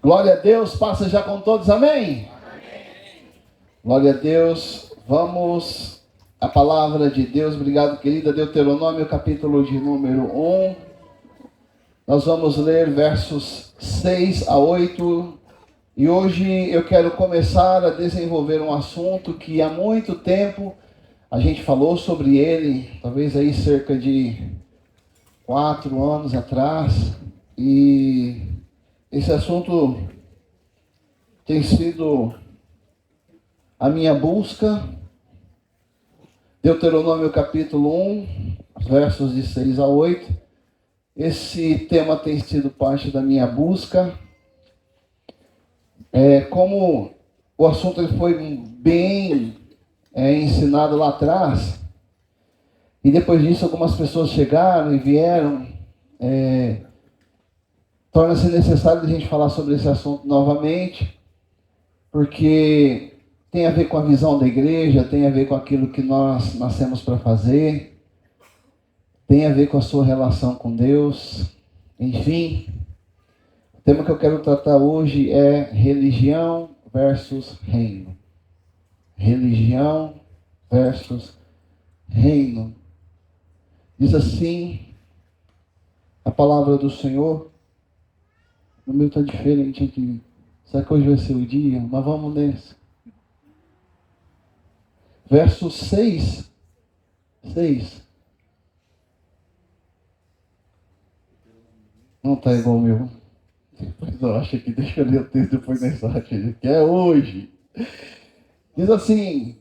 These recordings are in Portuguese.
Glória a Deus, passa já com todos, amém? Amém. Glória a Deus, vamos à palavra de Deus, obrigado querida, Deuteronômio capítulo de número 1, nós vamos ler versos 6 a 8, e hoje eu quero começar a desenvolver um assunto que há muito tempo a gente falou sobre ele, talvez aí cerca de 4 anos atrás, e esse assunto tem sido a minha busca. Deuteronômio capítulo 1, versos de 6 a 8. Esse tema tem sido parte da minha busca. Como o assunto ele foi bem ensinado lá atrás, e depois disso algumas pessoas chegaram e vieram, torna-se necessário a gente falar sobre esse assunto novamente, porque tem a ver com a visão da igreja, tem a ver com aquilo que nós nascemos para fazer, tem a ver com a sua relação com Deus, enfim. O tema que eu quero tratar hoje é religião versus reino. Religião versus reino. Diz assim a palavra do Senhor. O meu está diferente aqui. Será que hoje vai ser o dia? Mas vamos nesse. Verso 6. 6. Não está igual o meu. Depois eu acho que deixa eu ler o texto depois da mensagem. Que é hoje. Diz assim.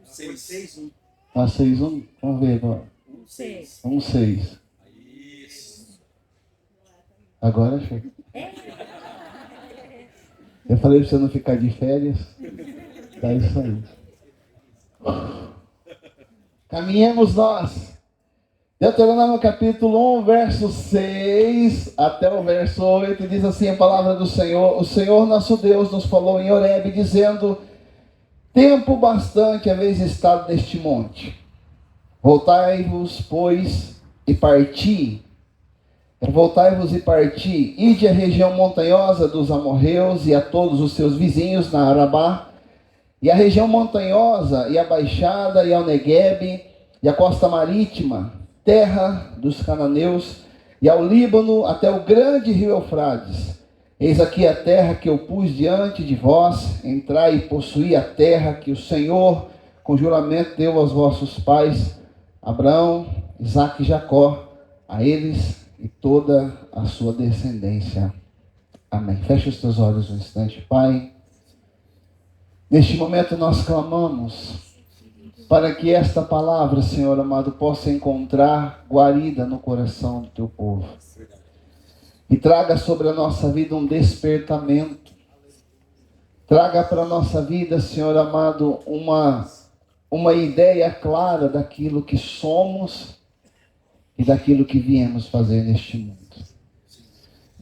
6:1. Ah, 6:1? Vamos ver agora. 1:6. 1:6. Isso. Agora achou. Eu falei para você não ficar de férias. Tá isso aí. Caminhemos nós. Deuteronômio capítulo 1, verso 6 até o verso 8, diz assim a palavra do Senhor. O Senhor nosso Deus nos falou em Horebe, dizendo: tempo bastante haveis estado neste monte. Voltai-vos, pois, e parti. Voltai-vos e parti, ide à região montanhosa dos amorreus e a todos os seus vizinhos na Arabá, e a região montanhosa e a baixada e ao Neguebe, e a costa marítima, terra dos cananeus, e ao Líbano até o grande rio Eufrates. Eis aqui a terra que eu pus diante de vós, entrai e possuí a terra que o Senhor com juramento deu aos vossos pais, Abraão, Isaque e Jacó, a eles e toda a sua descendência. Amém. Feche os teus olhos um instante, Pai. Neste momento nós clamamos para que esta palavra, Senhor amado, possa encontrar guarida no coração do teu povo. E traga sobre a nossa vida um despertamento. Traga para a nossa vida, Senhor amado, uma ideia clara daquilo que somos e daquilo que viemos fazer neste mundo.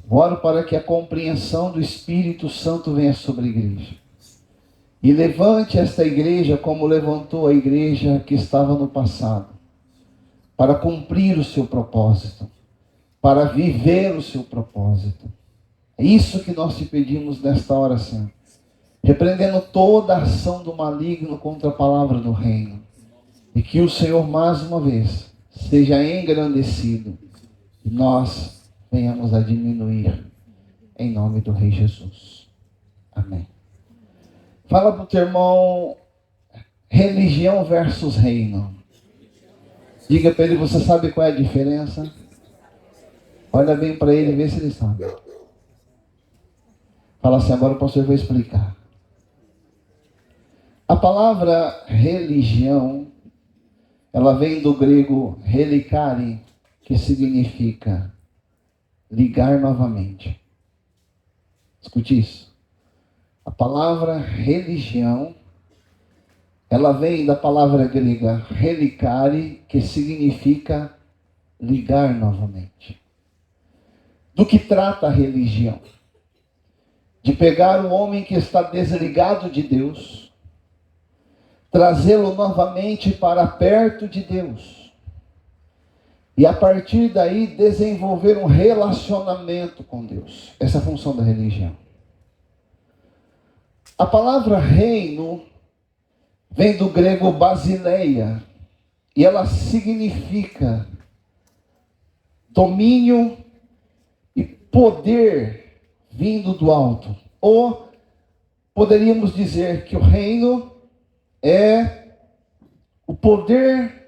Oro para que a compreensão do Espírito Santo venha sobre a igreja. E levante esta igreja como levantou a igreja que estava no passado, para cumprir o seu propósito, para viver o seu propósito. É isso que nós te pedimos nesta hora, Senhor. Repreendendo toda a ação do maligno contra a palavra do reino. E que o Senhor, mais uma vez, seja engrandecido e nós venhamos a diminuir, em nome do Rei Jesus. Amém. Fala para o teu irmão, religião versus reino. Diga para ele, você sabe qual é a diferença? Olha bem para ele e vê se ele sabe. Fala assim, agora o pastor vai explicar. A palavra religião, ela vem do grego relicare, que significa ligar novamente. Escute isso. A palavra religião, ela vem da palavra grega relicare, que significa ligar novamente. Do que trata a religião? De pegar o homem que está desligado de Deus, trazê-lo novamente para perto de Deus E a partir daí desenvolver um relacionamento com Deus. Essa é a função da religião. A palavra reino vem do grego basileia. E ela significa domínio e poder vindo do alto. Ou poderíamos dizer que o reino é o poder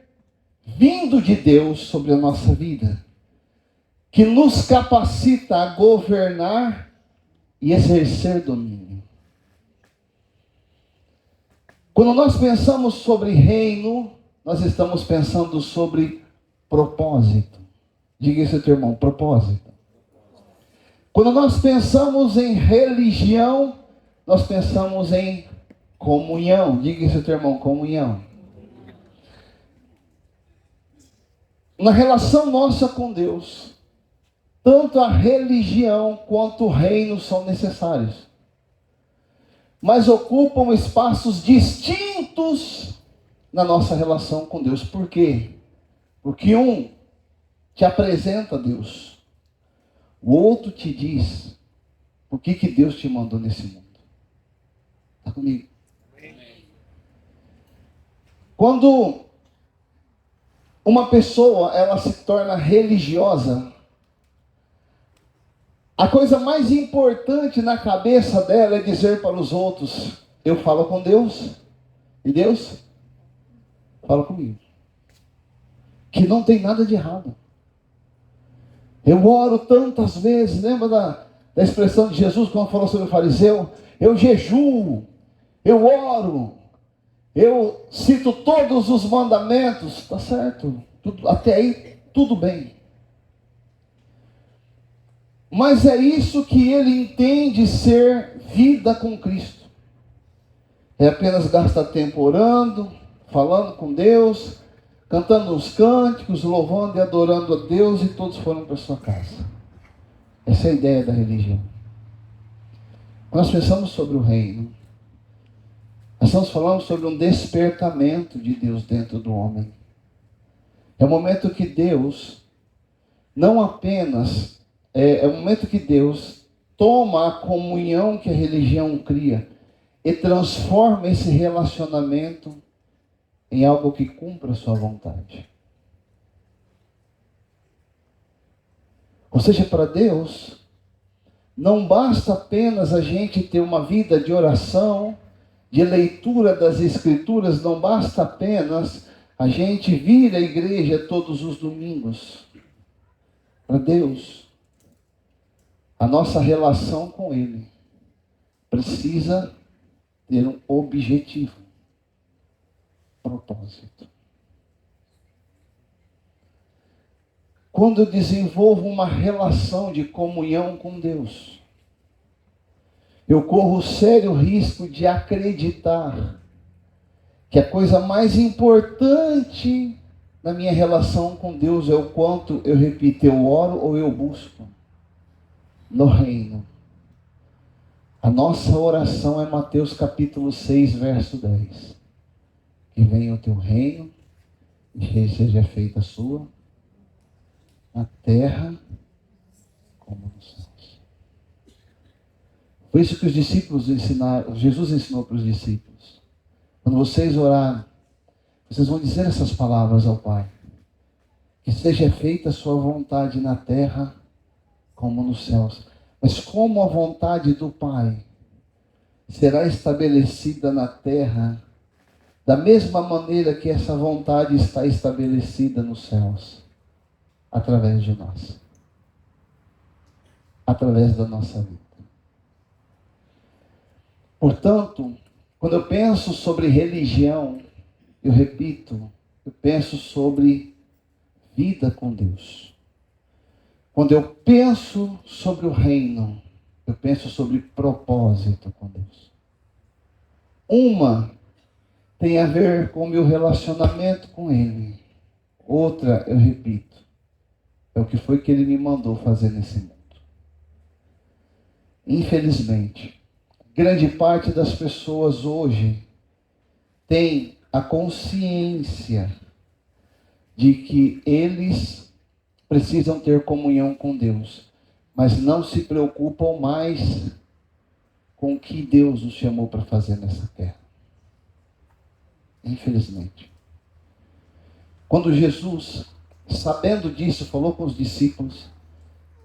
vindo de Deus sobre a nossa vida, que nos capacita a governar e exercer domínio. Quando nós pensamos sobre reino, nós estamos pensando sobre propósito. Diga isso, teu irmão, propósito. Quando nós pensamos em religião, nós pensamos em comunhão. Diga isso, teu irmão, comunhão. Na relação nossa com Deus, tanto a religião quanto o reino são necessários, mas ocupam espaços distintos na nossa relação com Deus. Por quê? Porque um te apresenta a Deus, o outro te diz por que Deus te mandou nesse mundo. Está comigo? Quando uma pessoa ela se torna religiosa, a coisa mais importante na cabeça dela é dizer para os outros: eu falo com Deus e Deus fala comigo. Que não tem nada de errado. Eu oro tantas vezes, lembra da expressão de Jesus quando falou sobre o fariseu? Eu jejuo, eu oro, eu cito todos os mandamentos. Está certo, até aí tudo bem. Mas é isso que ele entende ser vida com Cristo. É apenas gastar tempo orando, falando com Deus, cantando uns cânticos, louvando e adorando a Deus, e todos foram para sua casa. Essa é a ideia da religião. Nós pensamos sobre o reino. Nós estamos falando sobre um despertamento de Deus dentro do homem. É o momento que Deus, não apenas, é o momento que Deus toma a comunhão que a religião cria e transforma esse relacionamento em algo que cumpra a sua vontade. Ou seja, para Deus, não basta apenas a gente ter uma vida de oração, de leitura das Escrituras, não basta apenas a gente vir à igreja todos os domingos. Para Deus, a nossa relação com Ele precisa ter um objetivo, propósito. Quando eu desenvolvo uma relação de comunhão com Deus, eu corro sério risco de acreditar que a coisa mais importante na minha relação com Deus é o quanto eu repito, eu oro ou eu busco no reino. A nossa oração é Mateus capítulo 6, verso 10. Que venha o teu reino e seja feita a sua na terra como nos céus. Foi isso que os discípulos ensinaram, Jesus ensinou para os discípulos. Quando vocês orarem, vocês vão dizer essas palavras ao Pai. Que seja feita a sua vontade na terra como nos céus. Mas como a vontade do Pai será estabelecida na terra, da mesma maneira que essa vontade está estabelecida nos céus, através de nós, através da nossa vida. Portanto, quando eu penso sobre religião, eu repito, eu penso sobre vida com Deus. Quando eu penso sobre o reino, eu penso sobre propósito com Deus. Uma tem a ver com o meu relacionamento com Ele. Outra, eu repito, é o que foi que Ele me mandou fazer nesse mundo. Infelizmente, grande parte das pessoas hoje tem a consciência de que eles precisam ter comunhão com Deus, mas não se preocupam mais com o que Deus os chamou para fazer nessa terra. Infelizmente. Quando Jesus, sabendo disso, falou com os discípulos,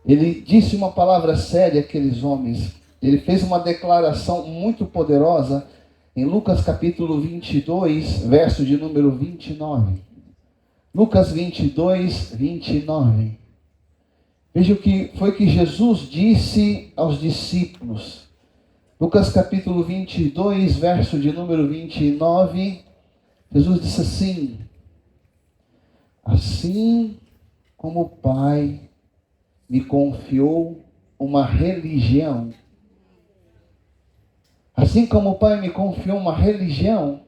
ele disse uma palavra séria àqueles homens. Ele fez uma declaração muito poderosa em Lucas capítulo 22, verso de número 29. Lucas 22, 29. Veja o que foi que Jesus disse aos discípulos. Lucas capítulo 22, verso de número 29. Jesus disse assim: assim como o Pai me confiou uma religião, assim como o Pai me confiou uma religião,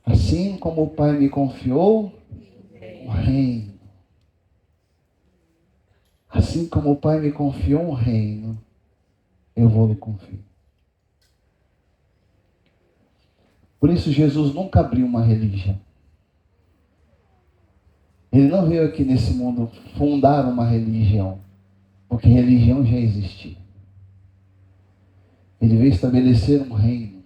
assim como o Pai me confiou um reino. Assim como o Pai me confiou um reino, eu vou lhe confiar. Por isso Jesus nunca abriu uma religião. Ele não veio aqui nesse mundo fundar uma religião, porque religião já existia. Ele veio estabelecer um reino.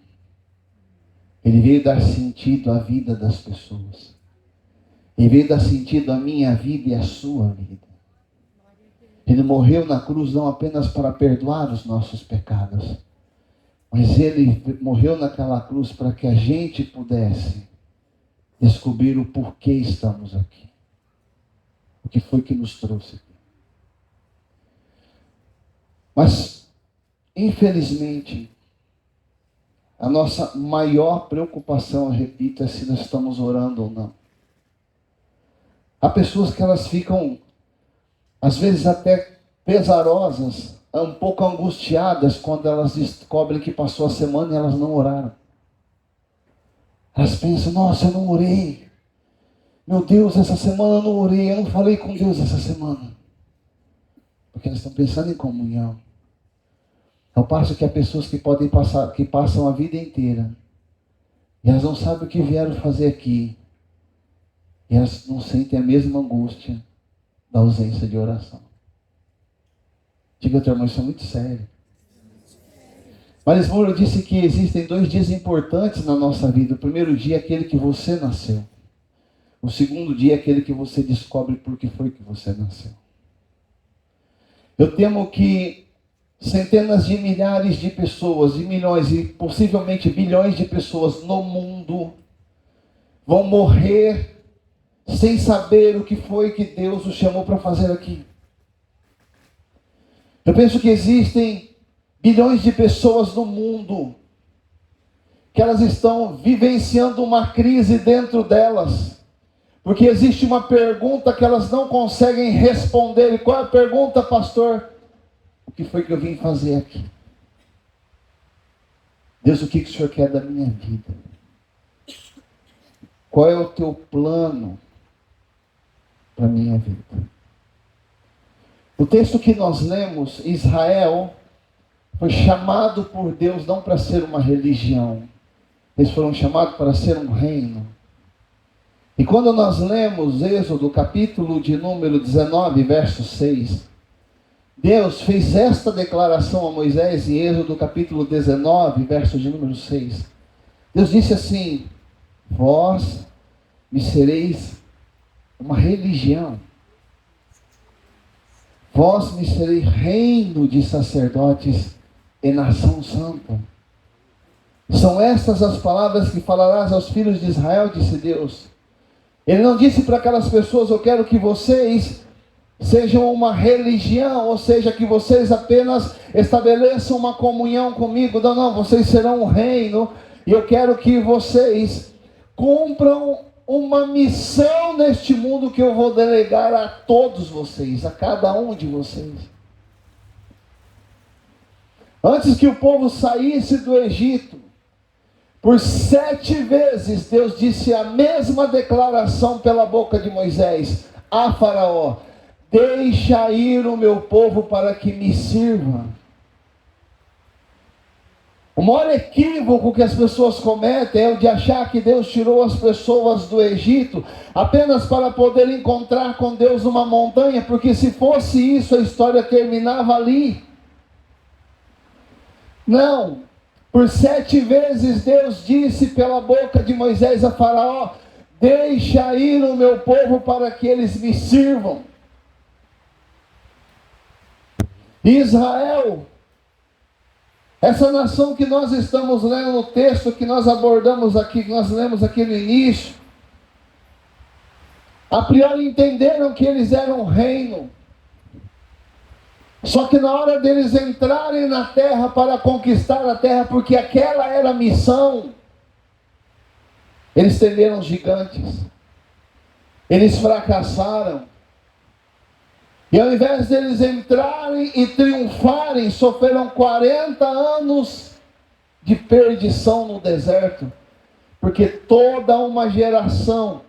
Ele veio dar sentido à vida das pessoas. Ele veio dar sentido à minha vida e à sua vida. Ele morreu na cruz não apenas para perdoar os nossos pecados, mas ele morreu naquela cruz para que a gente pudesse descobrir o porquê estamos aqui. O que foi que nos trouxe aqui. Mas, infelizmente, a nossa maior preocupação, eu repito, é se nós estamos orando ou não. Há pessoas que elas ficam, às vezes até pesarosas, um pouco angustiadas quando elas descobrem que passou a semana e elas não oraram. Elas pensam, nossa, eu não orei. Meu Deus, essa semana eu não orei, eu não falei com Deus essa semana. Porque elas estão pensando em comunhão. Ao passo que há pessoas que passam a vida inteira e elas não sabem o que vieram fazer aqui. E elas não sentem a mesma angústia da ausência de oração. Diga, teu irmão, isso é muito sério. Miles Monroe disse que existem 2 dias importantes na nossa vida. O primeiro dia é aquele que você nasceu. O segundo dia é aquele que você descobre por que foi que você nasceu. Eu temo que centenas de milhares de pessoas, e milhões, e possivelmente bilhões de pessoas no mundo vão morrer sem saber o que foi que Deus os chamou para fazer aqui. Eu penso que existem bilhões de pessoas no mundo que elas estão vivenciando uma crise dentro delas. Porque existe uma pergunta que elas não conseguem responder. E qual é a pergunta, pastor? O que foi que eu vim fazer aqui? Deus, o que o Senhor quer da minha vida? Qual é o teu plano para a minha vida? O texto que nós lemos, Israel foi chamado por Deus não para ser uma religião. Eles foram chamados para ser um reino. E quando nós lemos Êxodo, capítulo de número 19, verso 6, Deus fez esta declaração a Moisés em Êxodo, capítulo 19, verso de número 6. Deus disse assim: vós me sereis uma religião. Vós me sereis reino de sacerdotes e nação santa. São estas as palavras que falarás aos filhos de Israel, disse Deus. Ele não disse para aquelas pessoas, eu quero que vocês sejam uma religião, ou seja, que vocês apenas estabeleçam uma comunhão comigo. Não, não, vocês serão um reino, e eu quero que vocês cumpram uma missão neste mundo que eu vou delegar a todos vocês, a cada um de vocês. Antes que o povo saísse do Egito, por 7 vezes Deus disse a mesma declaração pela boca de Moisés a Faraó: deixa ir o meu povo para que me sirva. O maior equívoco que as pessoas cometem é o de achar que Deus tirou as pessoas do Egito apenas para poder encontrar com Deus numa montanha, porque se fosse isso, a história terminava ali. Não. Por 7 vezes Deus disse pela boca de Moisés a Faraó: deixa ir o meu povo para que eles me sirvam. Israel, essa nação que nós estamos lendo no texto, que nós abordamos aqui, que nós lemos aqui no início, a priori entenderam que eles eram um reino. Só que na hora deles entrarem na terra para conquistar a terra, porque aquela era a missão, eles temeram gigantes. Eles fracassaram. E ao invés deles entrarem e triunfarem, sofreram 40 anos de perdição no deserto. Porque toda uma geração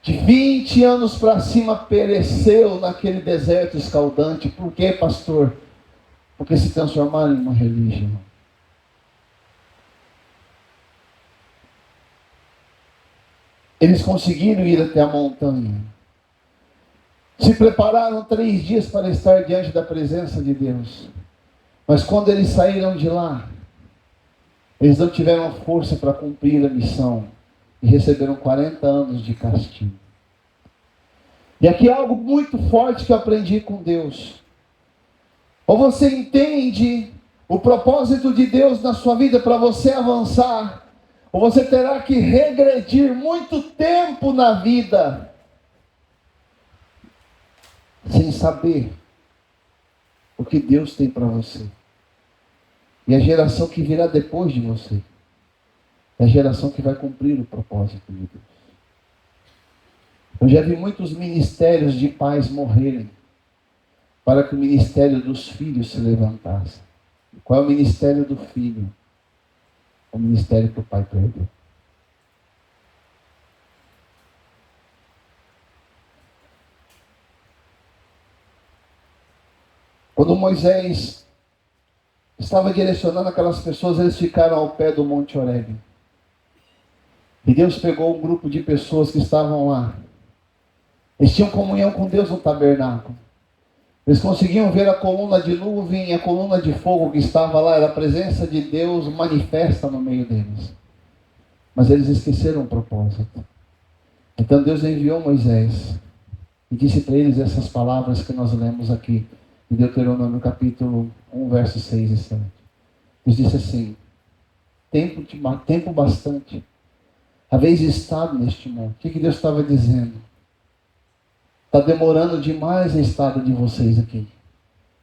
de 20 anos para cima pereceu naquele deserto escaldante. Por quê, pastor? Porque se transformaram em uma religião. Eles conseguiram ir até a montanha. Se prepararam 3 dias para estar diante da presença de Deus. Mas quando eles saíram de lá, eles não tiveram força para cumprir a missão. E receberam 40 anos de castigo. E aqui é algo muito forte que eu aprendi com Deus. Ou você entende o propósito de Deus na sua vida para você avançar, ou você terá que regredir muito tempo na vida, sem saber o que Deus tem para você. E a geração que virá depois de você é a geração que vai cumprir o propósito de Deus. Eu já vi muitos ministérios de pais morrerem para que o ministério dos filhos se levantasse. Qual é o ministério do filho? O ministério que o pai perdeu. Quando Moisés estava direcionando aquelas pessoas, eles ficaram ao pé do Monte Horebe. E Deus pegou um grupo de pessoas que estavam lá. Eles tinham comunhão com Deus no tabernáculo. Eles conseguiam ver a coluna de nuvem e a coluna de fogo que estava lá. Era a presença de Deus manifesta no meio deles. Mas eles esqueceram o propósito. Então Deus enviou Moisés e disse para eles essas palavras que nós lemos aqui em Deuteronômio capítulo 1, versos 6 e 7. Deus disse assim: tempo bastante haveis estado neste monte. O que Deus estava dizendo? Está demorando demais a estada de vocês aqui.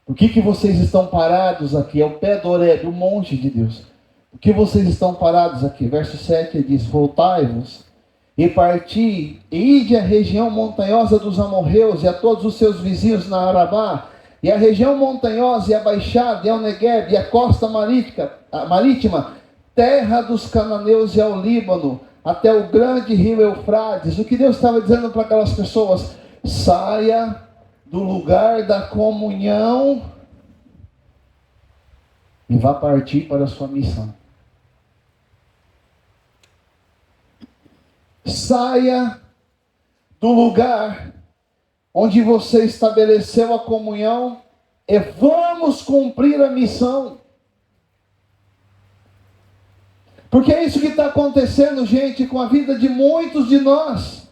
Por que vocês estão parados aqui? É o pé do Horebe, o monte de Deus. Por que vocês estão parados aqui? Verso 7 ele diz: voltai-vos e parti, e ide à região montanhosa dos amorreus e a todos os seus vizinhos na Arabá, e a região montanhosa e a baixada, e ao Negueb, e a costa marítima, terra dos cananeus e ao Líbano, até o grande rio Eufrates. O que Deus estava dizendo para aquelas pessoas? Saia do lugar da comunhão e vá partir para a sua missão. Saia do lugar onde você estabeleceu a comunhão e vamos cumprir a missão. Porque é isso que está acontecendo, gente, com a vida de muitos de nós.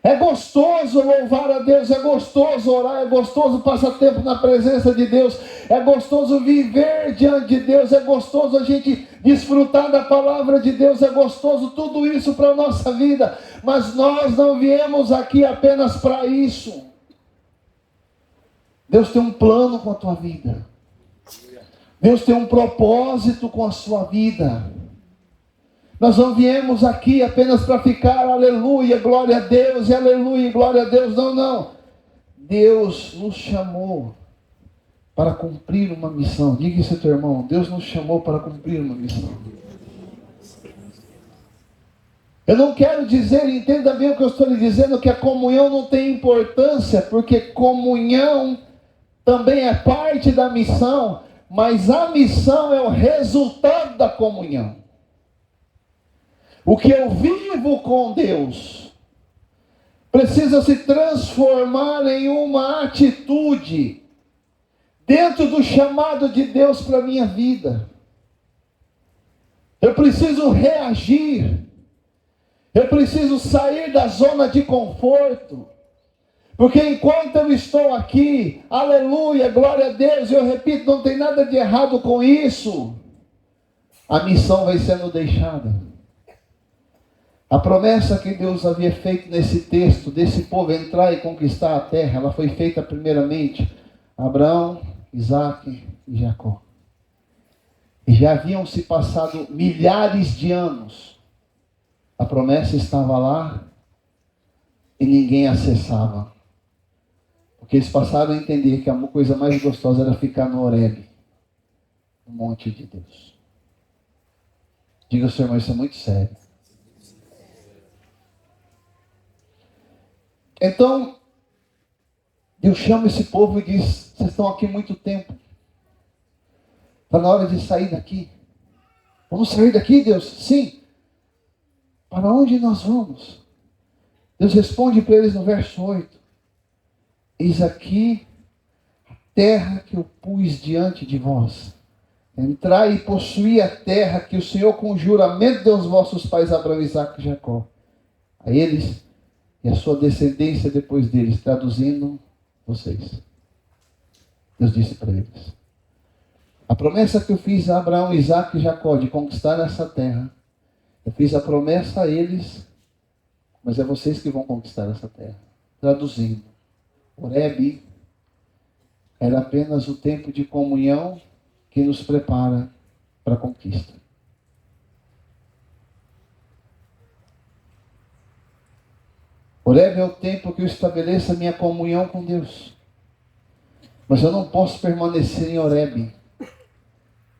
É gostoso louvar a Deus, é gostoso orar, é gostoso passar tempo na presença de Deus, é gostoso viver diante de Deus, é gostoso a gente desfrutar da palavra de Deus, é gostoso tudo isso para a nossa vida, mas nós não viemos aqui apenas para isso. Deus tem um plano com a tua vida. Deus tem um propósito com a sua vida. Nós não viemos aqui apenas para ficar aleluia, glória a Deus, e aleluia, glória a Deus. Não, não. Deus nos chamou para cumprir uma missão. Diga isso ao teu irmão: Deus nos chamou para cumprir uma missão. Eu não quero dizer, entenda bem o que eu estou lhe dizendo, que a comunhão não tem importância, porque comunhão também é parte da missão, mas a missão é o resultado da comunhão. O que eu vivo com Deus precisa se transformar em uma atitude dentro do chamado de Deus para a minha vida. Eu preciso reagir. Eu preciso sair da zona de conforto. Porque enquanto eu estou aqui, aleluia, glória a Deus, eu repito, não tem nada de errado com isso. A missão vai sendo deixada. A promessa que Deus havia feito nesse texto, desse povo entrar e conquistar a terra, ela foi feita primeiramente a Abraão, Isaque e Jacó. E já haviam se passado milhares de anos. A promessa estava lá e ninguém acessava. Porque eles passaram a entender que a coisa mais gostosa era ficar no Horebe, no monte de Deus. Diga ao seu irmão, isso é muito sério. Então, Deus chama esse povo e diz: vocês estão aqui muito tempo. Está na hora de sair daqui. Vamos sair daqui, Deus? Sim. Para onde nós vamos? Deus responde para eles no verso 8. Eis aqui a terra que eu pus diante de vós. Entrai e possuí a terra que o Senhor com juramento deu aos vossos pais Abraão, Isaque e Jacó. A eles e a sua descendência depois deles, traduzindo vocês. Deus disse para eles: a promessa que eu fiz a Abraão, Isaque e Jacó de conquistar essa terra, eu fiz a promessa a eles, mas é vocês que vão conquistar essa terra. Traduzindo, Horebe era apenas o tempo de comunhão que nos prepara para a conquista. Horebe é o tempo que eu estabeleço a minha comunhão com Deus. Mas eu não posso permanecer em Horebe,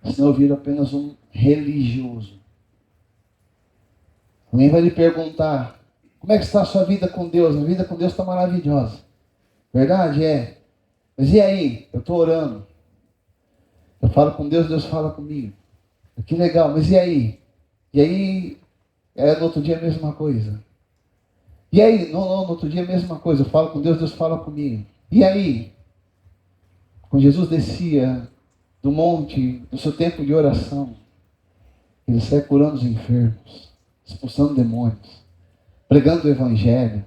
senão eu viro apenas um religioso. Alguém vai lhe perguntar: como é que está a sua vida com Deus? A vida com Deus está maravilhosa. Verdade? É. Mas e aí? Eu estou orando. Eu falo com Deus, Deus fala comigo. Que legal, mas e aí? E aí, no outro dia a mesma coisa. E aí? Não, no outro dia a mesma coisa. Eu falo com Deus, Deus fala comigo. E aí? Quando Jesus descia do monte, no seu tempo de oração, ele saia curando os enfermos, expulsando demônios, pregando o evangelho.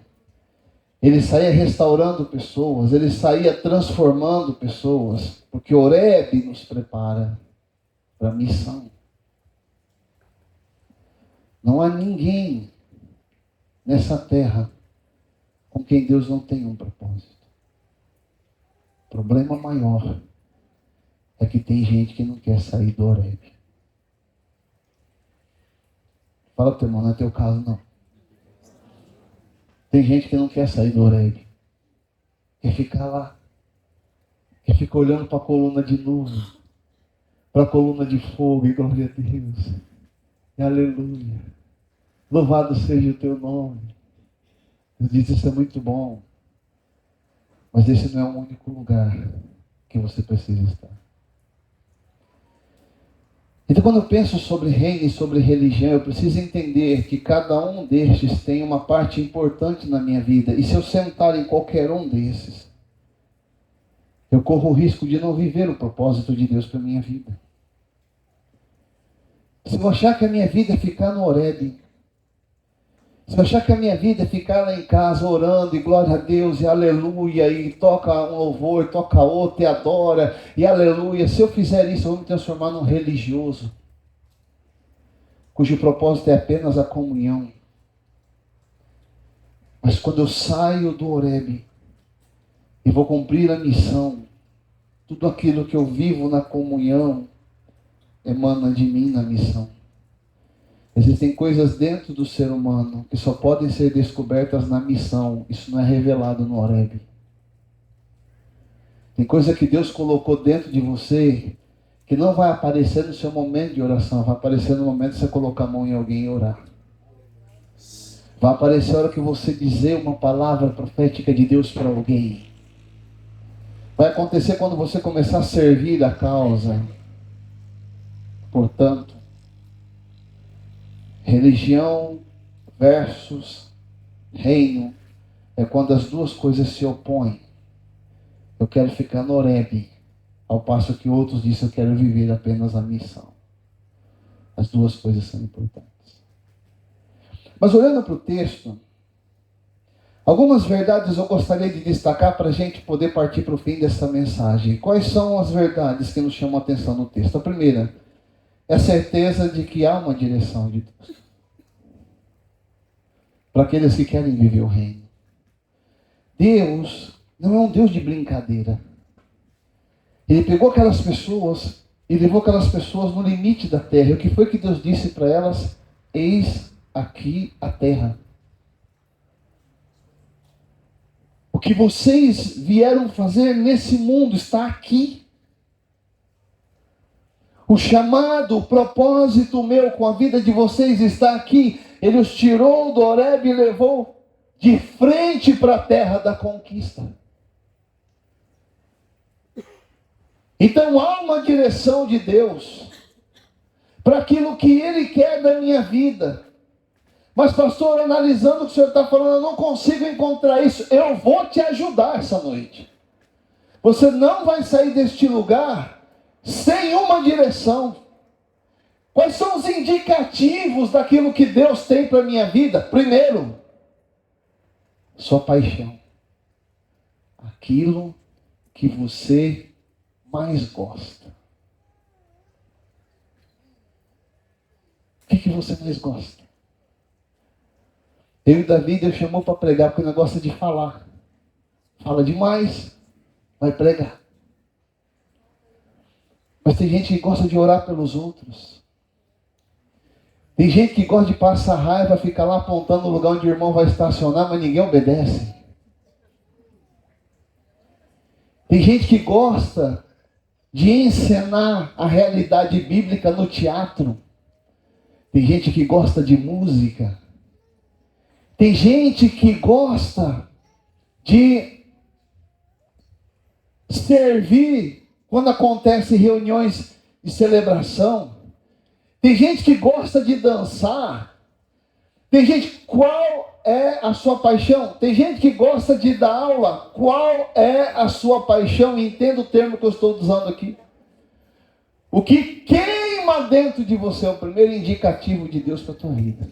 Ele saía restaurando pessoas, ele saía transformando pessoas, porque Horebe nos prepara para a missão. Não há ninguém nessa terra com quem Deus não tem um propósito. O problema maior é que tem gente que não quer sair do Horebe. Fala para o teu irmão, não é teu caso não. Tem gente que não quer sair do Horebe. Quer ficar lá. Quer ficar olhando para a coluna de nuvem. Para a coluna de fogo. E glória a Deus. E aleluia. Louvado seja o teu nome. Deus diz: isso é muito bom. Mas esse não é o único lugar que você precisa estar. Então, quando eu penso sobre reino e sobre religião, eu preciso entender que cada um destes tem uma parte importante na minha vida. E se eu sentar em qualquer um desses, eu corro o risco de não viver o propósito de Deus para a minha vida. Se eu achar que a minha vida é ficar no Horebe, se eu achar que a minha vida é ficar lá em casa orando e glória a Deus e aleluia, e toca um louvor, toca outro e adora e aleluia, se eu fizer isso eu vou me transformar num religioso, cujo propósito é apenas a comunhão. Mas quando eu saio do Horebe e vou cumprir a missão, tudo aquilo que eu vivo na comunhão emana de mim na missão. Existem coisas dentro do ser humano que só podem ser descobertas na missão. Isso não é revelado no Horebe. Tem coisa que Deus colocou dentro de você que não vai aparecer no seu momento de oração. Vai aparecer no momento que você colocar a mão em alguém e orar. Vai aparecer a hora que você dizer uma palavra profética de Deus para alguém. Vai acontecer quando você começar a servir a causa. Portanto, religião versus reino é quando as duas coisas se opõem. Eu quero ficar no Horebe, ao passo que outros dizem eu quero viver apenas a missão. As duas coisas são importantes. Mas olhando para o texto, algumas verdades eu gostaria de destacar para a gente poder partir para o fim dessa mensagem. Quais são as verdades que nos chamam a atenção no texto? A primeira é a certeza de que há uma direção de Deus para aqueles que querem viver o reino. Deus não é um Deus de brincadeira. Ele pegou aquelas pessoas e levou aquelas pessoas no limite da terra. E o que foi que Deus disse para elas? Eis aqui a terra. O que vocês vieram fazer nesse mundo está aqui. O chamado, o propósito meu com a vida de vocês está aqui. Ele os tirou do Horebe e levou de frente para a terra da conquista. Então há uma direção de Deus para aquilo que Ele quer da minha vida. Mas pastor, analisando o que o senhor está falando, eu não consigo encontrar isso. Eu vou te ajudar essa noite. Você não vai sair deste lugar sem uma direção. Quais são os indicativos daquilo que Deus tem para a minha vida? Primeiro, sua paixão. Aquilo que você mais gosta. O que você mais gosta? Eu e Davi, Deus chamou para pregar, porque o negócio é de falar. Fala demais, vai pregar. Mas tem gente que gosta de orar pelos outros. Tem gente que gosta de passar raiva, ficar lá apontando o lugar onde o irmão vai estacionar, mas ninguém obedece. Tem gente que gosta de encenar a realidade bíblica no teatro. Tem gente que gosta de música. Tem gente que gosta de servir quando acontecem reuniões de celebração. Tem gente que gosta de dançar. Tem gente, qual é a sua paixão? Tem gente que gosta de dar aula. Qual é a sua paixão? Entenda o termo que eu estou usando aqui. O que queima dentro de você é o primeiro indicativo de Deus para a tua vida.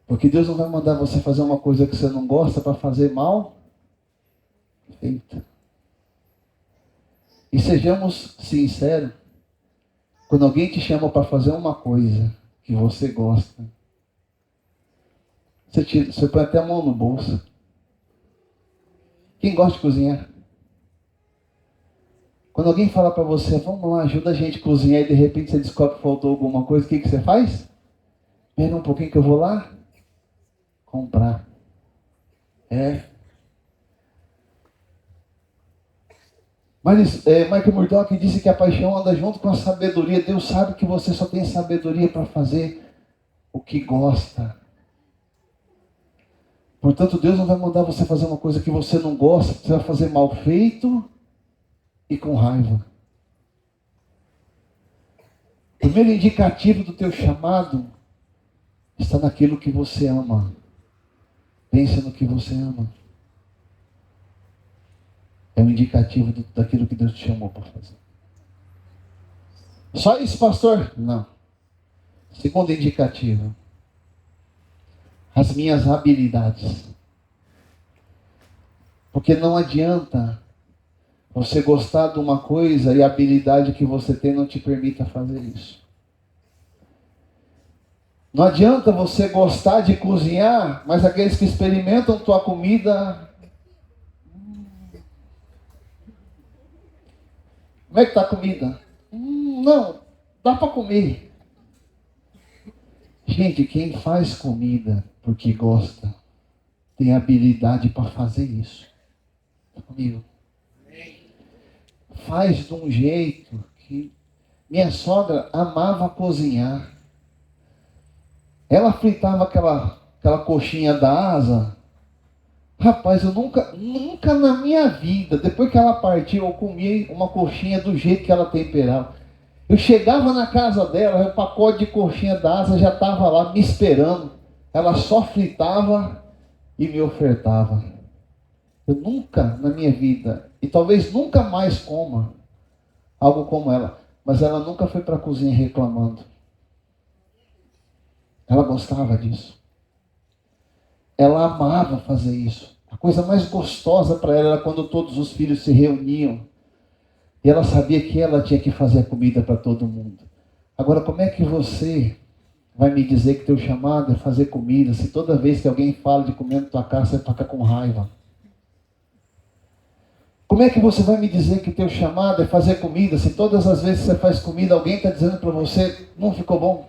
Porque Deus não vai mandar você fazer uma coisa que você não gosta para fazer mal feita. E sejamos sinceros, quando alguém te chama para fazer uma coisa que você gosta, você põe até a mão no bolso. Quem gosta de cozinhar? Quando alguém fala para você, vamos lá, ajuda a gente a cozinhar, e de repente você descobre que faltou alguma coisa, o que você faz? Espera um pouquinho que eu vou lá comprar. Mas Michael Murdock disse que a paixão anda junto com a sabedoria. Deus sabe que você só tem sabedoria para fazer o que gosta. Portanto, Deus não vai mandar você fazer uma coisa que você não gosta, que você vai fazer mal feito e com raiva. O primeiro indicativo do teu chamado está naquilo que você ama. Pensa no que você ama. É um indicativo daquilo que Deus te chamou para fazer. Só isso, pastor? Não. Segundo indicativo, as minhas habilidades. Porque não adianta você gostar de uma coisa e a habilidade que você tem não te permita fazer isso. Não adianta você gostar de cozinhar, mas aqueles que experimentam tua comida... Como é que está a comida? Não, dá para comer. Gente, quem faz comida porque gosta, tem habilidade para fazer isso. Está comigo? Faz de um jeito que... Minha sogra amava cozinhar. Ela fritava aquela coxinha da asa Rapaz, eu nunca na minha vida, depois que ela partiu, eu comi uma coxinha do jeito que ela temperava. Eu chegava na casa dela, o pacote de coxinha da Asa já estava lá me esperando. Ela só fritava e me ofertava. Eu nunca na minha vida, e talvez nunca mais coma algo como ela, mas ela nunca foi para a cozinha reclamando. Ela gostava disso. Ela amava fazer isso. A coisa mais gostosa para ela era quando todos os filhos se reuniam. E ela sabia que ela tinha que fazer a comida para todo mundo. Agora, como é que você vai me dizer que teu chamado é fazer comida, se toda vez que alguém fala de comer na tua casa, você fica com raiva? Como é que você vai me dizer que teu chamado é fazer comida, se todas as vezes que você faz comida, alguém está dizendo para você, não ficou bom?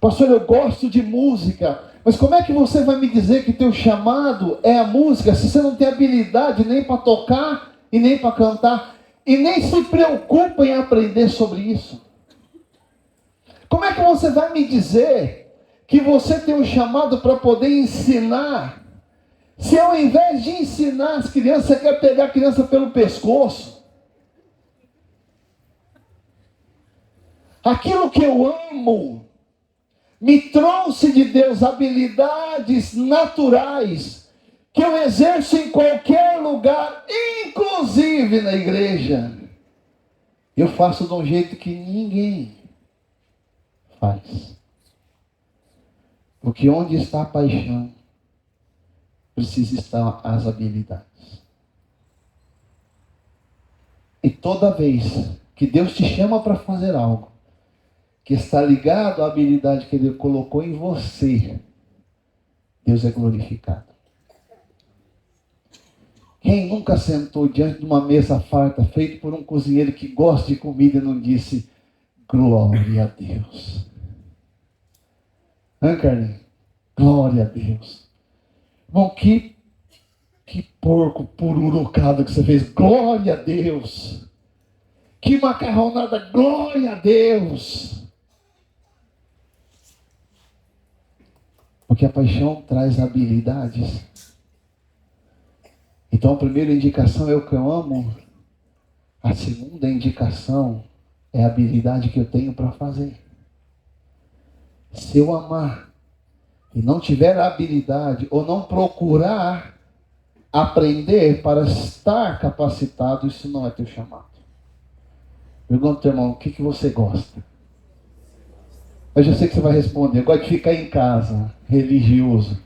Pastor, eu gosto de música, mas como é que você vai me dizer que teu chamado é a música, se você não tem habilidade nem para tocar e nem para cantar, e nem se preocupa em aprender sobre isso? Como é que você vai me dizer que você tem um chamado para poder ensinar, se ao invés de ensinar as crianças, você quer pegar a criança pelo pescoço? Aquilo que eu amo me trouxe de Deus habilidades naturais que eu exerço em qualquer lugar, inclusive na igreja. Eu faço de um jeito que ninguém faz. Porque onde está a paixão, precisa estar as habilidades. E toda vez que Deus te chama para fazer algo que está ligado à habilidade que Ele colocou em você, Deus é glorificado. Quem nunca sentou diante de uma mesa farta, feita por um cozinheiro que gosta de comida e não disse, glória a Deus? Carlinhos? Glória a Deus. Bom, que porco pururucado que você fez, glória a Deus. Que macarronada, glória a Deus. Porque a paixão traz habilidades. Então a primeira indicação é o que eu amo. A segunda indicação é a habilidade que eu tenho para fazer. Se eu amar e não tiver a habilidade ou não procurar aprender para estar capacitado, isso não é teu chamado. Pergunta, teu irmão, o que você gosta? Eu já sei que você vai responder. Eu gosto de ficar em casa, religioso.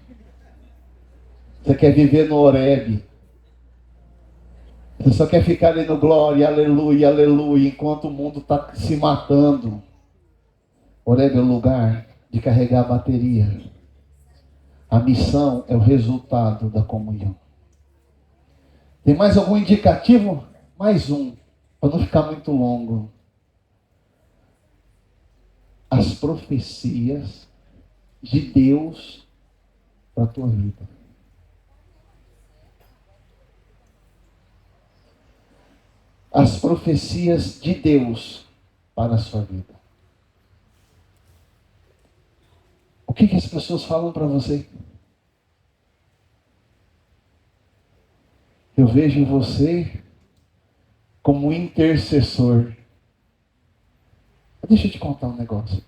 Você quer viver no Horebe. Você só quer ficar ali no glória, aleluia, aleluia, enquanto o mundo está se matando. Horebe é o lugar de carregar a bateria. A missão é o resultado da comunhão. Tem mais algum indicativo? Mais um, para não ficar muito longo. As profecias de Deus para a tua vida. As profecias de Deus para a sua vida. O que as pessoas falam para você? Eu vejo em você como um intercessor. Deixa eu te contar um negócio.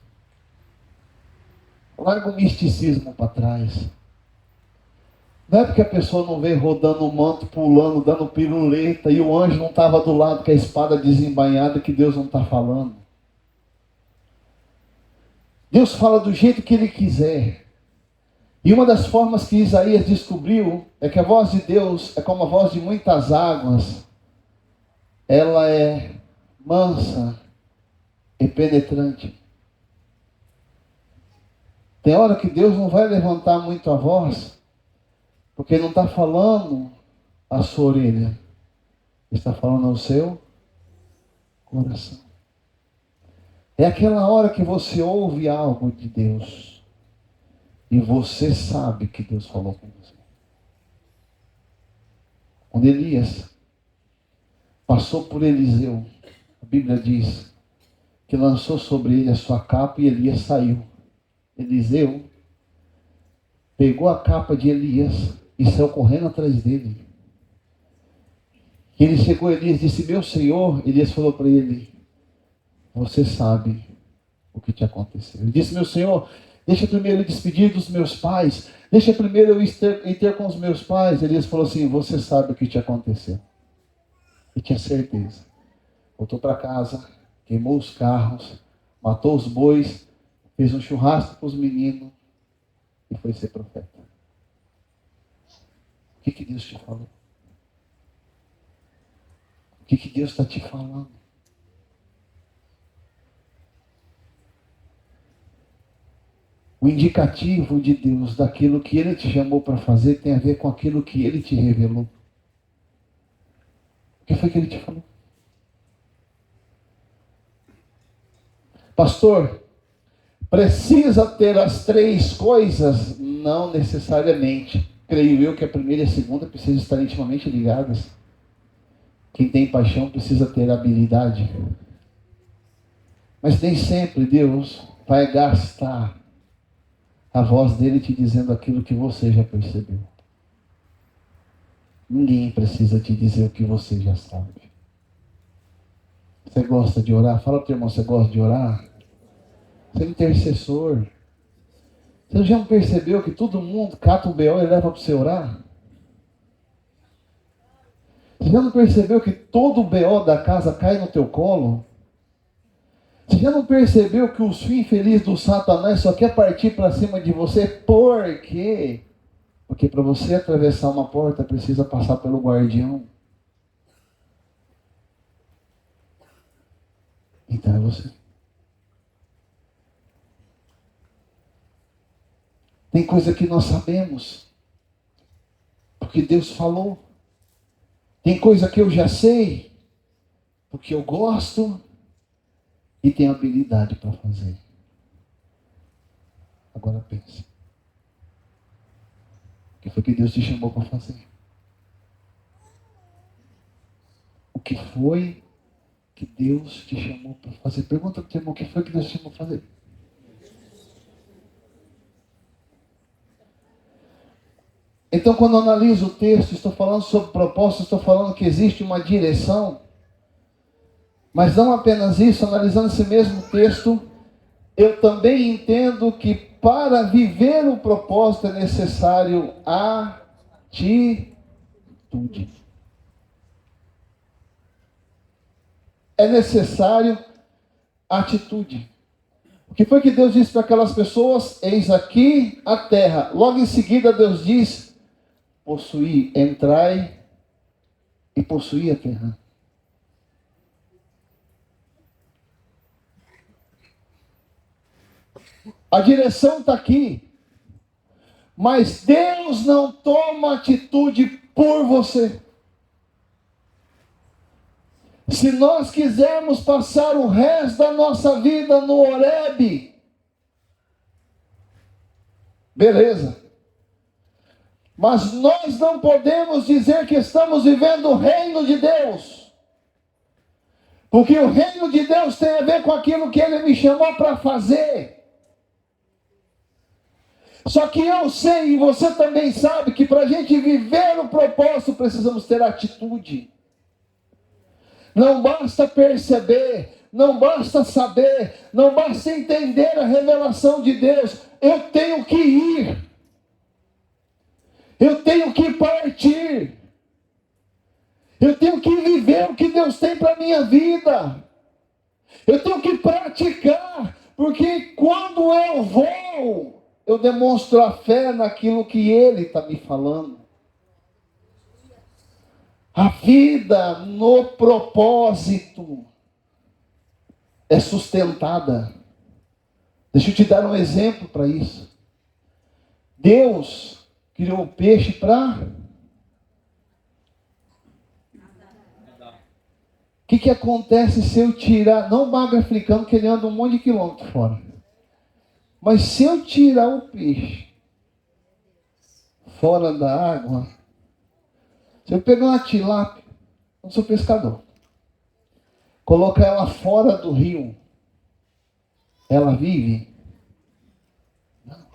Larga o misticismo para trás. Não é porque a pessoa não veio rodando o manto, pulando, dando piruleta, e o anjo não estava do lado com a espada desembainhada, que Deus não está falando. Deus fala do jeito que Ele quiser. E uma das formas que Isaías descobriu é que a voz de Deus é como a voz de muitas águas. Ela é mansa e penetrante. Tem hora que Deus não vai levantar muito a voz, porque Ele não está falando à sua orelha. Ele está falando ao seu coração. É aquela hora que você ouve algo de Deus e você sabe que Deus falou com você. Quando Elias passou por Eliseu, a Bíblia diz que lançou sobre ele a sua capa e Elias saiu. Eliseu pegou a capa de Elias e saiu correndo atrás dele. Ele chegou a Elias e disse: meu senhor. Elias falou para ele: você sabe o que te aconteceu. Ele disse: meu senhor, deixa primeiro eu despedir dos meus pais. Deixa primeiro eu ir ter com os meus pais. Elias falou assim: você sabe o que te aconteceu. E tinha certeza. Voltou para casa, queimou os carros, matou os bois, fez um churrasco para os meninos e foi ser profeta. O que Deus te falou? O que Deus está te falando? O indicativo de Deus daquilo que Ele te chamou para fazer tem a ver com aquilo que Ele te revelou. O que foi que Ele te falou? Pastor, precisa ter as três coisas? Não necessariamente. Creio eu que a primeira e a segunda precisam estar intimamente ligadas. Quem tem paixão precisa ter habilidade. Mas nem sempre Deus vai gastar a voz dele te dizendo aquilo que você já percebeu. Ninguém precisa te dizer o que você já sabe. Você gosta de orar? Fala para o teu irmão, você gosta de orar? Você é intercessor. Você já não percebeu que todo mundo cata o B.O. e leva para você orar? Você já não percebeu que todo o B.O. da casa cai no teu colo? Você já não percebeu que os fins felizes do Satanás só quer partir para cima de você? Por quê? Porque para você atravessar uma porta precisa passar pelo guardião. Então é você. Tem coisa que nós sabemos, porque Deus falou. Tem coisa que eu já sei, porque eu gosto e tenho habilidade para fazer. Agora pense. O que foi que Deus te chamou para fazer? O que foi que Deus te chamou para fazer? Pergunta para o teu irmão, o que foi que Deus te chamou para fazer? Então, quando eu analiso o texto, estou falando sobre propósito, estou falando que existe uma direção. Mas não apenas isso, analisando esse mesmo texto, eu também entendo que para viver o propósito é necessário atitude. É necessário atitude. O que foi que Deus disse para aquelas pessoas? Eis aqui a terra. Logo em seguida Deus diz: possuí, entrai e possuí a terra. A direção está aqui. Mas Deus não toma atitude por você. Se nós quisermos passar o resto da nossa vida no Horebe, beleza. Mas nós não podemos dizer que estamos vivendo o reino de Deus. Porque o reino de Deus tem a ver com aquilo que Ele me chamou para fazer. Só que eu sei, e você também sabe, que para a gente viver o propósito, precisamos ter atitude. Não basta perceber, não basta saber, não basta entender a revelação de Deus. Eu tenho que ir. Eu tenho que partir. Eu tenho que viver o que Deus tem para a minha vida. Eu tenho que praticar, porque quando eu vou, eu demonstro a fé naquilo que Ele está me falando. A vida no propósito é sustentada. Deixa eu te dar um exemplo para isso. Deus criou o peixe para... O que acontece se eu tirar... Não o magro africano, que ele anda um monte de quilômetro fora. Mas se eu tirar o peixe fora da água... Se eu pegar uma tilápia, eu sou pescador, colocar ela fora do rio, ela vive? Não.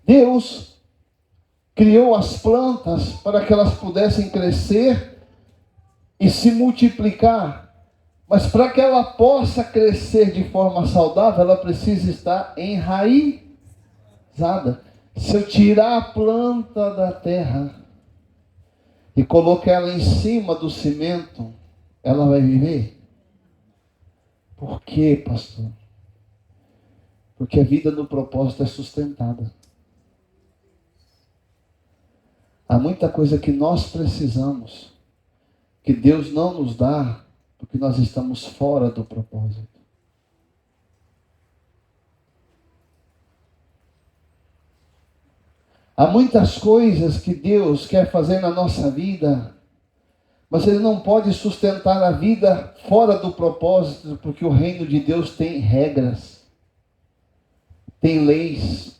Deus criou as plantas para que elas pudessem crescer e se multiplicar. Mas para que ela possa crescer de forma saudável, ela precisa estar enraizada. Se eu tirar a planta da terra e colocar ela em cima do cimento, ela vai viver? Por quê, pastor? Porque a vida no propósito é sustentada. Há muita coisa que nós precisamos, que Deus não nos dá, porque nós estamos fora do propósito. Há muitas coisas que Deus quer fazer na nossa vida, mas Ele não pode sustentar a vida fora do propósito, porque o reino de Deus tem regras, tem leis.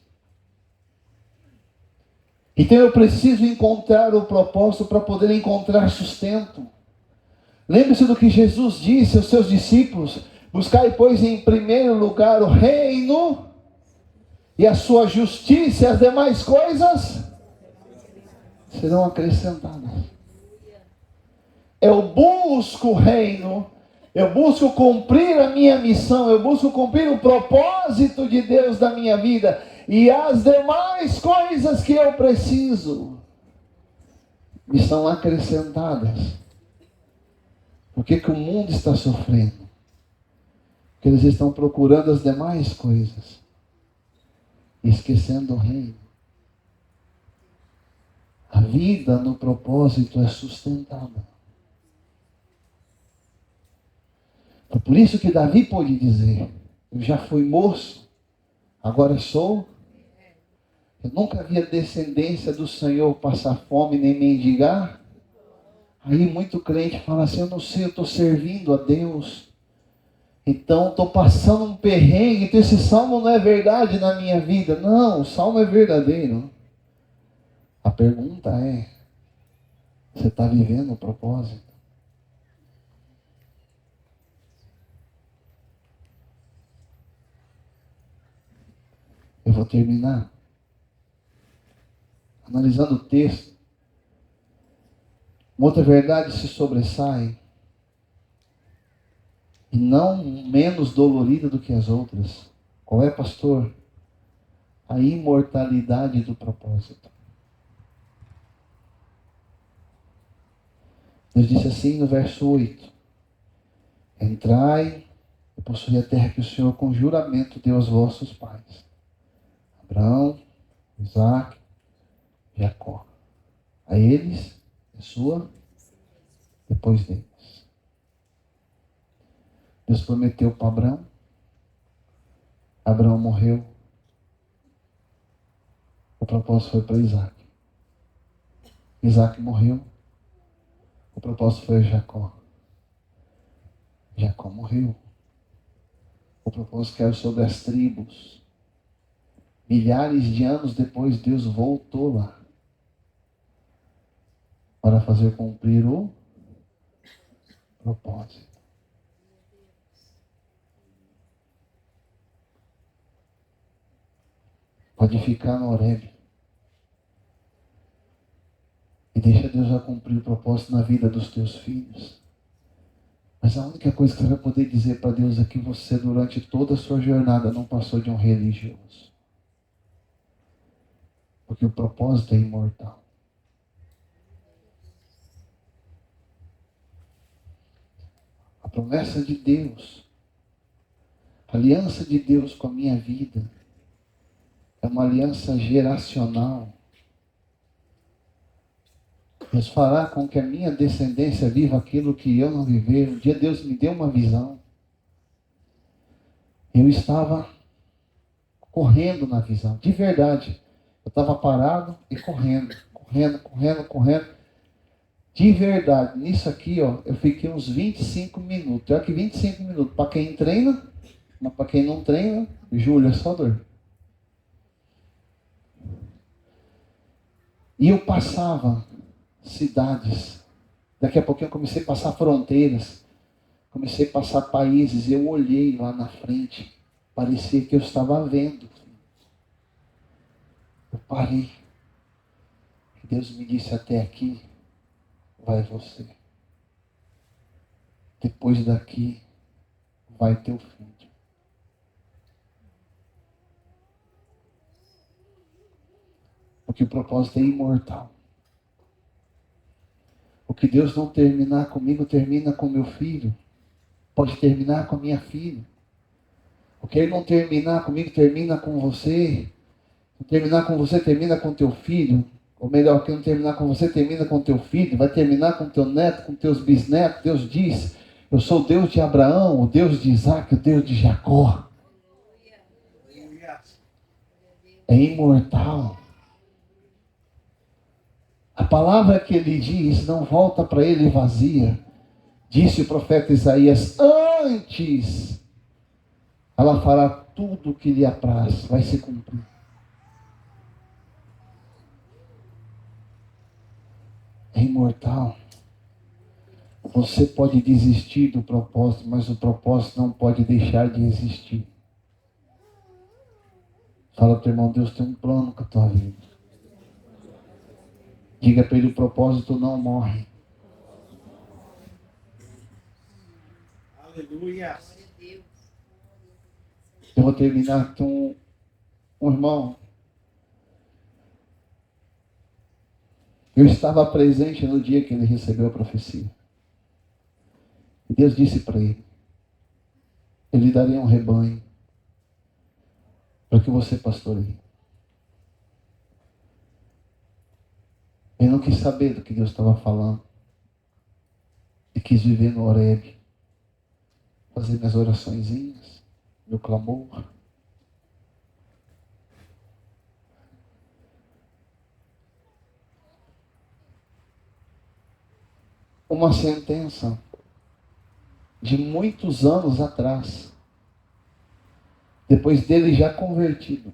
Então eu preciso encontrar o propósito para poder encontrar sustento. Lembre-se do que Jesus disse aos seus discípulos: buscai, pois, em primeiro lugar o reino e a sua justiça, e as demais coisas serão acrescentadas. Eu busco o reino, eu busco cumprir a minha missão, eu busco cumprir o propósito de Deus da minha vida, e as demais coisas que eu preciso me são acrescentadas. Por que o mundo está sofrendo? Porque eles estão procurando as demais coisas, esquecendo o reino. A vida no propósito é sustentada. É por isso que Davi pôde dizer: eu já fui moço, agora sou. Eu nunca vi a descendência do Senhor passar fome nem mendigar. Aí muito crente fala assim: eu não sei, eu estou servindo a Deus, então estou passando um perrengue, então esse salmo não é verdade na minha vida. Não, o salmo é verdadeiro. A pergunta é: você está vivendo o propósito? Eu vou terminar analisando o texto. Uma outra verdade se sobressai, e não menos dolorida do que as outras. Qual é, pastor? A imortalidade do propósito. Deus disse assim no verso 8: entrai e possuí a terra que o Senhor com juramento deu aos vossos pais, Abraão, Isaac, Jacó. A eles, a sua, depois deles. Deus prometeu para Abraão. Abraão morreu. O propósito foi para Isaac. Isaac morreu. O propósito foi a Jacó. Jacó morreu. O propósito caiu sobre as tribos. Milhares de anos depois, Deus voltou lá para fazer cumprir o propósito. Pode ficar no Horebe e deixa Deus já cumprir o propósito na vida dos teus filhos. Mas a única coisa que você vai poder dizer para Deus é que você, durante toda a sua jornada, não passou de um religioso. Porque o propósito é imortal. A promessa de Deus, a aliança de Deus com a minha vida, é uma aliança geracional. Deus fará com que a minha descendência viva aquilo que eu não viver. Um dia Deus me deu uma visão. Eu estava correndo na visão, de verdade. Eu estava parado e correndo. De verdade, nisso aqui, ó, eu fiquei uns 25 minutos. Olha que 25 minutos. Para quem treina, mas para quem não treina, Júlio, é só dor. E eu passava cidades. Daqui a pouquinho eu comecei a passar fronteiras. Comecei a passar países. E eu olhei lá na frente. Parecia que eu estava vendo. Eu parei. Deus me disse: até aqui vai você. Depois daqui vai teu filho. Porque o propósito é imortal. O que Deus não terminar comigo, termina com meu filho. Pode terminar com a minha filha. O que Ele não terminar comigo, termina com você. Se terminar com você, termina com teu filho. Ou melhor, o que não terminar com você, termina com teu filho. Vai terminar com teu neto, com teus bisnetos. Deus diz: eu sou o Deus de Abraão, o Deus de Isaac, o Deus de Jacó. É imortal. A palavra que ele diz não volta para ele vazia. Disse o profeta Isaías: antes ela fará tudo o que lhe apraz, vai se cumprir. É imortal. Você pode desistir do propósito, mas o propósito não pode deixar de existir. Fala para o irmão: Deus tem um plano com a tua vida. Diga para ele: o propósito não morre. Aleluia. Eu vou terminar com um irmão. Eu estava presente no dia que ele recebeu a profecia. E Deus disse para ele: eu lhe daria um rebanho para que você pastoreie. Ele não quis saber do que Deus estava falando. E quis viver no Horebe. Fazer minhas oraçõezinhas, meu clamor. Uma sentença de muitos anos atrás, depois dele já convertido,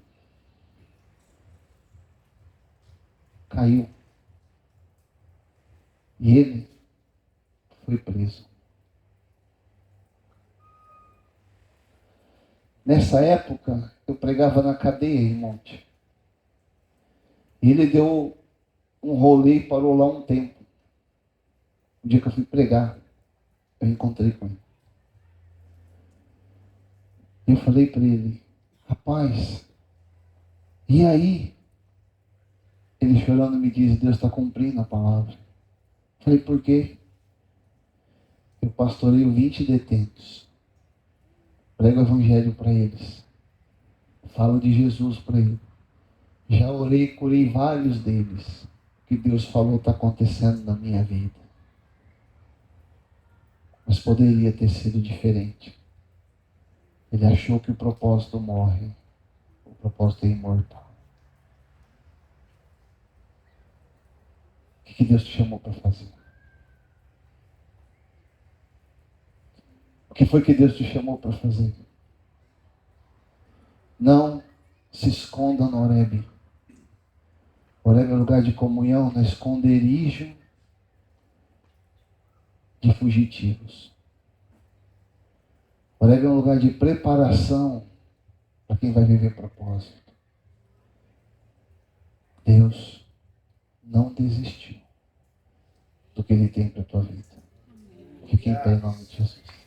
caiu. E ele foi preso. Nessa época, eu pregava na cadeia em Monte. E ele deu um rolê e parou lá um tempo. Um dia que eu fui pregar, eu encontrei com ele. Eu falei para ele: rapaz, e aí? Ele chorando me diz: Deus está cumprindo a palavra. Eu falei: por quê? Eu pastoreio 20 detentos. Prego o evangelho para eles. Falo de Jesus para eles. Já orei e curei vários deles. O que Deus falou está acontecendo na minha vida. Mas poderia ter sido diferente. Ele achou que o propósito morre. O propósito é imortal. O que Deus te chamou para fazer? O que foi que Deus te chamou para fazer? Não se esconda no Horebe. Horebe é lugar de comunhão, no esconderijo de fugitivos. Horebe é um lugar de preparação para quem vai viver propósito. Deus não desistiu do que Ele tem para a tua vida. Fique em pé em nome de Jesus.